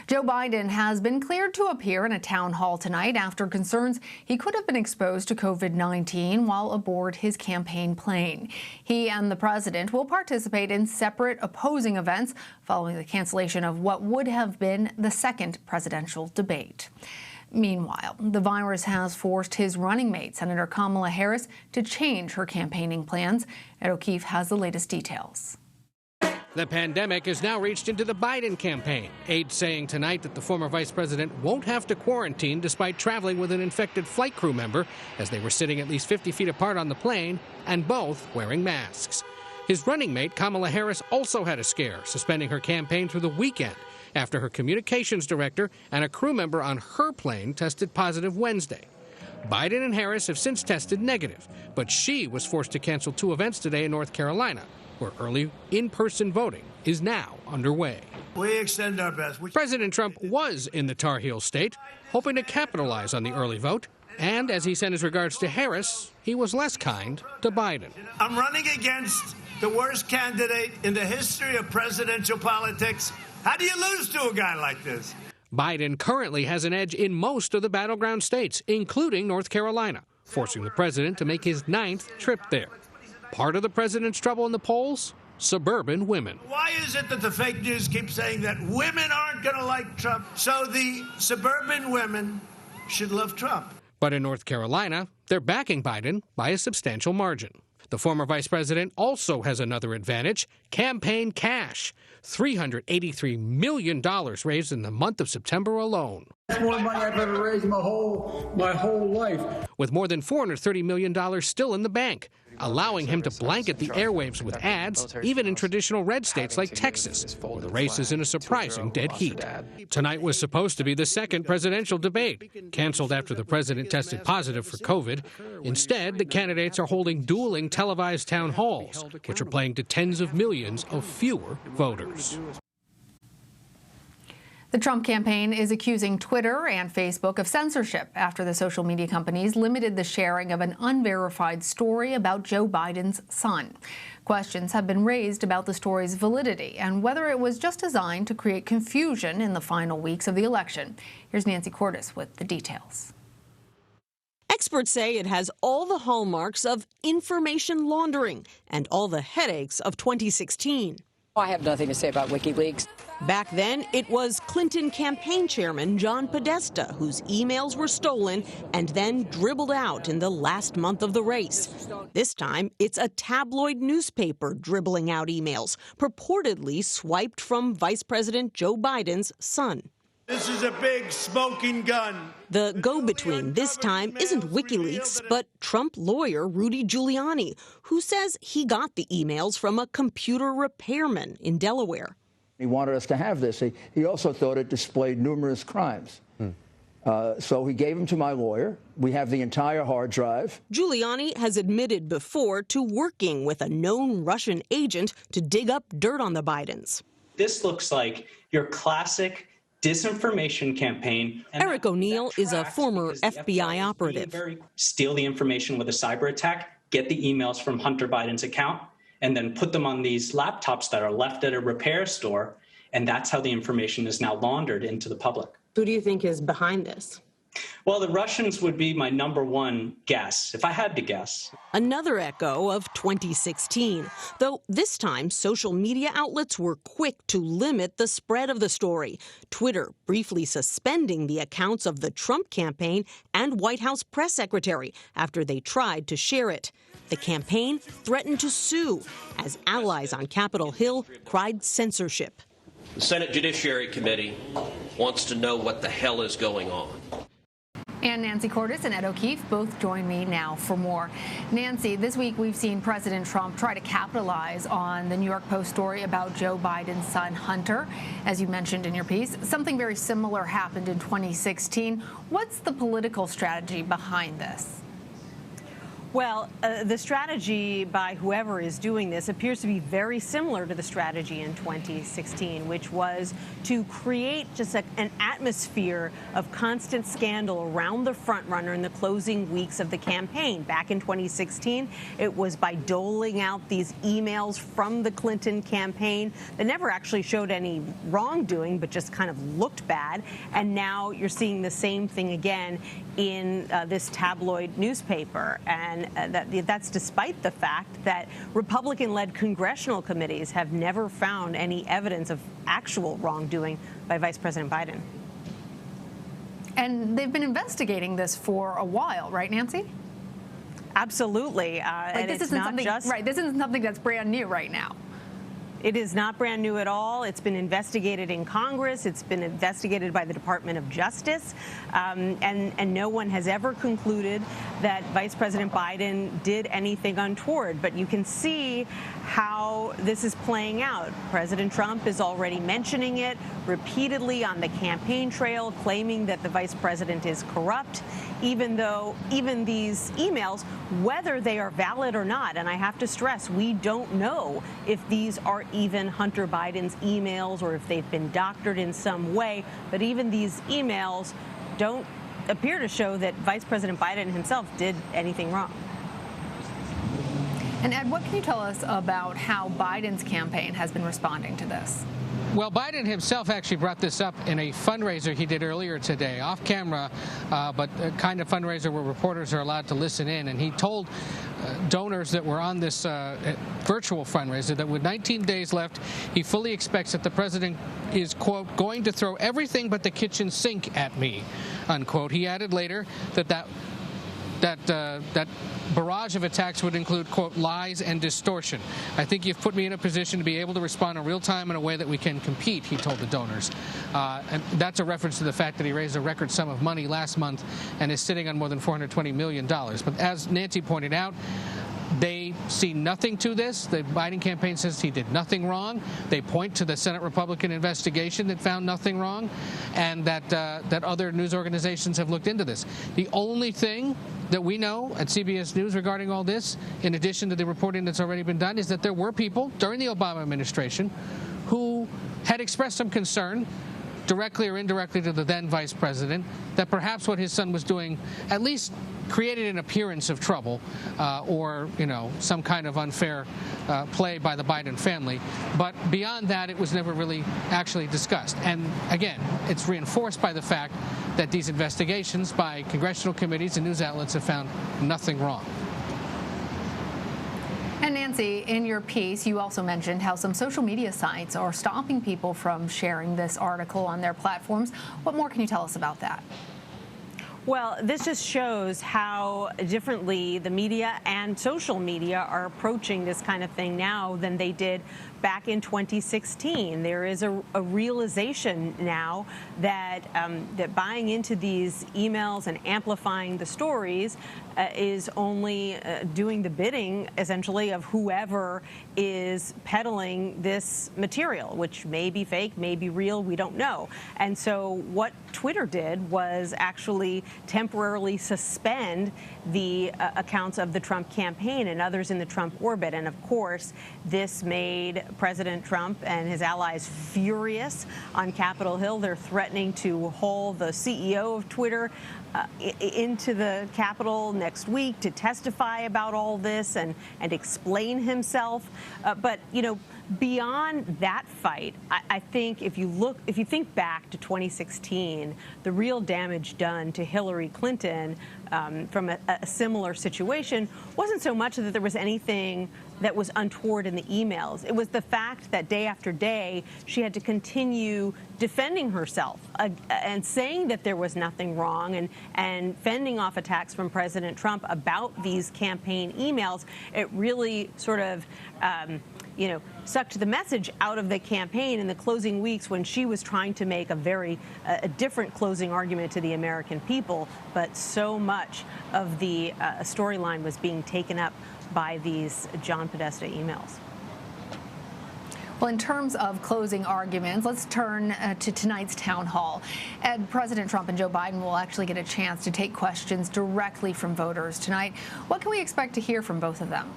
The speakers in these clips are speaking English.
Joe Biden has been cleared to appear in a town hall tonight after concerns he could have been exposed to COVID-19 while aboard his campaign plane. He and the president will participate in separate opposing events following the cancellation of what would have been the second presidential debate. Meanwhile, the virus has forced his running mate, Senator Kamala Harris, to change her campaigning plans. Ed O'Keefe has the latest details. The pandemic has now reached into the Biden campaign. Aides saying tonight that the former vice president won't have to quarantine despite traveling with an infected flight crew member, as they were sitting at least 50 feet apart on the plane and both wearing masks. His running mate, Kamala Harris, also had a scare, suspending her campaign through the weekend after her communications director and a crew member on her plane tested positive Wednesday. Biden and Harris have since tested negative, but she was forced to cancel two events today in North Carolina, where early in-person voting is now underway. We extend our best. President Trump was in the Tar Heel state, hoping to capitalize on the early vote. And as he sent his regards to Harris, he was less kind to Biden. I'm running against the worst candidate in the history of presidential politics. How do you lose to a guy like this? Biden currently has an edge in most of the battleground states, including North Carolina, forcing the president to make his 9th trip there. Part of the president's trouble in the polls? Suburban women. Why is it that the fake news keeps saying that women aren't going to like Trump? So the suburban women should love Trump. But in North Carolina, they're backing Biden by a substantial margin. The former vice president also has another advantage: campaign cash. $383 million raised in the month of September alone. That's more money I've ever raised my whole life. With more than $430 million still in the bank, allowing him to blanket the airwaves with ads, even in traditional red states like Texas, where the race is in a surprising dead heat. Tonight was supposed to be the second presidential debate, canceled after the president tested positive for COVID. Instead, the candidates are holding dueling televised town halls, which are playing to tens of millions of fewer voters. The Trump campaign is accusing Twitter and Facebook of censorship after the social media companies limited the sharing of an unverified story about Joe Biden's son. Questions have been raised about the story's validity and whether it was just designed to create confusion in the final weeks of the election. Here's Nancy Cordes with the details. Experts say it has all the hallmarks of information laundering and all the headaches of 2016. I have nothing to say about WikiLeaks. Back then, it was Clinton campaign chairman John Podesta whose emails were stolen and then dribbled out in the last month of the race. This time, it's a tabloid newspaper dribbling out emails, purportedly swiped from Vice President Joe Biden's son. This is a big smoking gun. The go-between this time isn't WikiLeaks, but Trump lawyer Rudy Giuliani, who says he got the emails from a computer repairman in Delaware. He wanted us to have this. He also thought it displayed numerous crimes. So he gave them to my lawyer. We have the entire hard drive. Giuliani has admitted before to working with a known Russian agent to dig up dirt on the Bidens. This looks like your classic disinformation campaign. Eric O'Neill is a former FBI operative. Steal the information with a cyber attack, get the emails from Hunter Biden's account, and then put them on these laptops that are left at a repair store. And that's how the information is now laundered into the public. Who do you think is behind this? Well, the Russians would be my number one guess, if I had to guess. Another echo of 2016, though this time social media outlets were quick to limit the spread of the story. Twitter briefly suspending the accounts of the Trump campaign and White House press secretary after they tried to share it. The campaign threatened to sue as allies on Capitol Hill cried censorship. The Senate Judiciary Committee wants to know what the hell is going on. And Nancy Cordes and Ed O'Keefe both join me now for more. Nancy, this week we've seen President Trump try to capitalize on the New York Post story about Joe Biden's son, Hunter. As you mentioned in your piece, something very similar happened in 2016. What's the political strategy behind this? Well, the strategy by whoever is doing this appears to be very similar to the strategy in 2016, which was to create just an atmosphere of constant scandal around the frontrunner in the closing weeks of the campaign. Back in 2016, it was by doling out these emails from the Clinton campaign that never actually showed any wrongdoing, but just kind of looked bad. And now you're seeing the same thing again in this tabloid newspaper. And that's despite the fact that Republican-led congressional committees have never found any evidence of actual wrongdoing by Vice President Biden. And they've been investigating this for a while, right, Nancy? Absolutely. And this isn't something, right? This isn't something that's brand new right now. It is not brand new at all. It's been investigated in Congress. It's been investigated by the Department of Justice. And no one has ever concluded that Vice President Biden did anything untoward. But you can see how this is playing out. President Trump is already mentioning it repeatedly on the campaign trail, claiming that the vice president is corrupt, even these emails, whether they are valid or not. And I have to stress, we don't know if these are even Hunter Biden's emails or if they've been doctored in some way. But even these emails don't appear to show that Vice President Biden himself did anything wrong. And Ed, what can you tell us about how Biden's campaign has been responding to this? Well, Biden himself actually brought this up in a fundraiser he did earlier today, off camera, but a kind of fundraiser where reporters are allowed to listen in. And he told donors that were on this virtual fundraiser that with 19 days left, he fully expects that the president is, quote, going to throw everything but the kitchen sink at me, unquote. He added later that barrage of attacks would include, quote, lies and distortion. I think you've put me in a position to be able to respond in real time in a way that we can compete, he told the donors. And that's a reference to the fact that he raised a record sum of money last month and is sitting on more than $420 million. But as Nancy pointed out, they see nothing to this. The Biden campaign says he did nothing wrong. They point to the Senate Republican investigation that found nothing wrong, and that other news organizations have looked into this. The only thing that we know at CBS News regarding all this, in addition to the reporting that's already been done, is that there were people during the Obama administration who had expressed some concern, directly or indirectly to the then vice president, that perhaps what his son was doing at least created an appearance of trouble or, some kind of unfair play by the Biden family. But beyond that, it was never really actually discussed. And again, it's reinforced by the fact that these investigations by congressional committees and news outlets have found nothing wrong. And Nancy, in your piece, you also mentioned how some social media sites are stopping people from sharing this article on their platforms. What more can you tell us about that? Well, this just shows how differently the media and social media are approaching this kind of thing now than they did back in 2016. There is a realization now that that buying into these emails and amplifying the stories is only doing the bidding, essentially, of whoever is peddling this material, which may be fake, may be real, we don't know. And so what Twitter did was actually temporarily suspend the accounts of the Trump campaign and others in the Trump orbit. And of course, this made President Trump and his allies furious. On Capitol Hill, they're threatening to haul the CEO of Twitter into the Capitol next week to testify about all this and explain himself. But, beyond that fight, I think if you think back to 2016, the real damage done to Hillary Clinton from a similar situation wasn't so much that there was anything that was untoward in the emails. It was the fact that day after day, she had to continue defending herself and saying that there was nothing wrong and fending off attacks from President Trump about these campaign emails. It really sort of sucked the message out of the campaign in the closing weeks when she was trying to make a different closing argument to the American people. But so much of the storyline was being taken up by these John Podesta emails. Well, in terms of closing arguments, let's turn to tonight's town hall. Ed, President Trump and Joe Biden will actually get a chance to take questions directly from voters tonight. What can we expect to hear from both of them?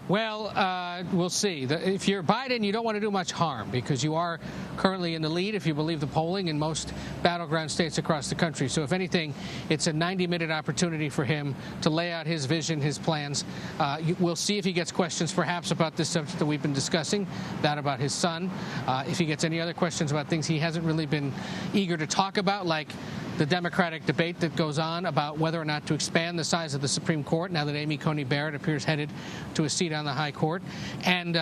Well, we'll see. If you're Biden, you don't want to do much harm because you are currently in the lead, if you believe the polling, in most battleground states across the country. So if anything, it's a 90-minute opportunity for him to lay out his vision, his plans. We'll see if he gets questions perhaps about this subject that we've been discussing, that about his son. If he gets any other questions about things he hasn't really been eager to talk about, like the Democratic debate that goes on about whether or not to expand the size of the Supreme Court now that Amy Coney Barrett appears headed to a seat on the High Court, and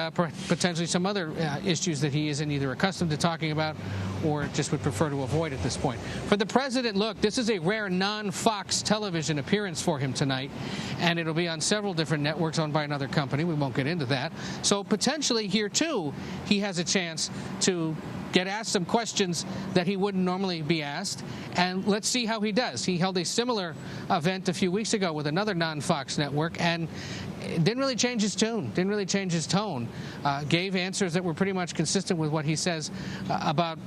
potentially some other issues that he isn't either accustomed to talking about or just would prefer to avoid at this point. For the president, look, this is a rare non-Fox television appearance for him tonight, and it'll be on several different networks owned by another company. We won't get into that. So potentially here, too, he has a chance to get asked some questions that he wouldn't normally be asked, and let's see how he does. He held a similar event a few weeks ago with another non-Fox network, and didn't really change his tune, gave answers that were pretty much consistent with what he says about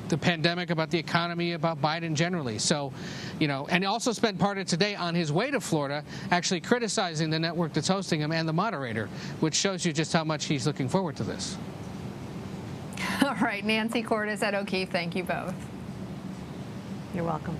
the pandemic, about the economy, about Biden generally. So, you know, and he also spent part of today on his way to Florida actually criticizing the network that's hosting him and the moderator, which shows you just how much he's looking forward to this. All right, Nancy Cordes, Ed O'Keefe, thank you both. You're welcome.